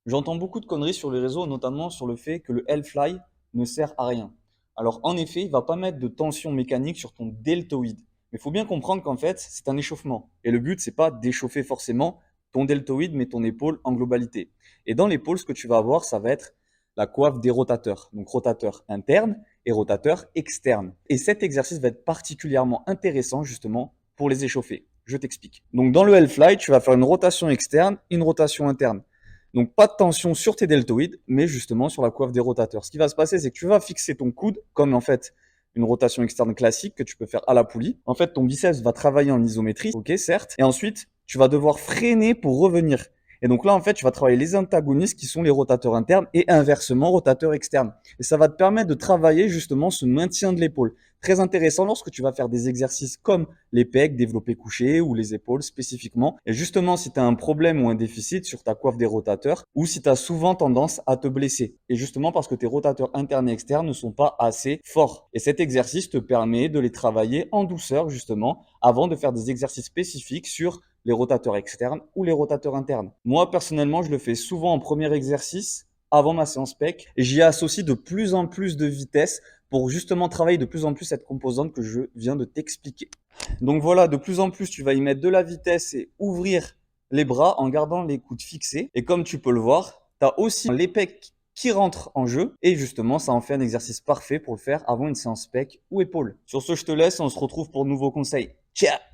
J'entends beaucoup de conneries sur les réseaux, notamment sur le fait que le L-Fly ne sert à rien. Alors, en effet, il va pas mettre de tension mécanique sur ton deltoïde. Mais il faut bien comprendre qu'en fait, c'est un échauffement. Et le but, c'est pas d'échauffer forcément ton deltoïde, mais ton épaule en globalité. Et dans l'épaule, ce que tu vas avoir, ça va être la coiffe des rotateurs. Donc, rotateur interne et rotateur externe. Et cet exercice va être particulièrement intéressant, justement, pour les échauffer. Je t'explique. Donc, dans le L-Fly, tu vas faire une rotation externe, une rotation interne. Donc pas de tension sur tes deltoïdes, mais justement sur la coiffe des rotateurs. Ce qui va se passer, c'est que tu vas fixer ton coude comme en fait une rotation externe classique que tu peux faire à la poulie. En fait, ton biceps va travailler en isométrie, ok, certes, et ensuite tu vas devoir freiner pour revenir. Et donc là, en fait, tu vas travailler les antagonistes qui sont les rotateurs internes et inversement rotateurs externes. Et ça va te permettre de travailler justement ce maintien de l'épaule. Très intéressant lorsque tu vas faire des exercices comme les pecs, développés couchés ou les épaules spécifiquement. Et justement, si tu as un problème ou un déficit sur ta coiffe des rotateurs ou si tu as souvent tendance à te blesser. Et justement parce que tes rotateurs internes et externes ne sont pas assez forts. Et cet exercice te permet de les travailler en douceur justement avant de faire des exercices spécifiques sur les rotateurs externes ou les rotateurs internes. Moi, personnellement, je le fais souvent en premier exercice avant ma séance PEC et j'y associe de plus en plus de vitesse pour justement travailler de plus en plus cette composante que je viens de t'expliquer. Donc voilà, de plus en plus, tu vas y mettre de la vitesse et ouvrir les bras en gardant les coudes fixés. Et comme tu peux le voir, tu as aussi les pecs qui rentrent en jeu. Et justement, ça en fait un exercice parfait pour le faire avant une séance pec ou épaule. Sur ce, je te laisse, on se retrouve pour de nouveaux conseils. Ciao!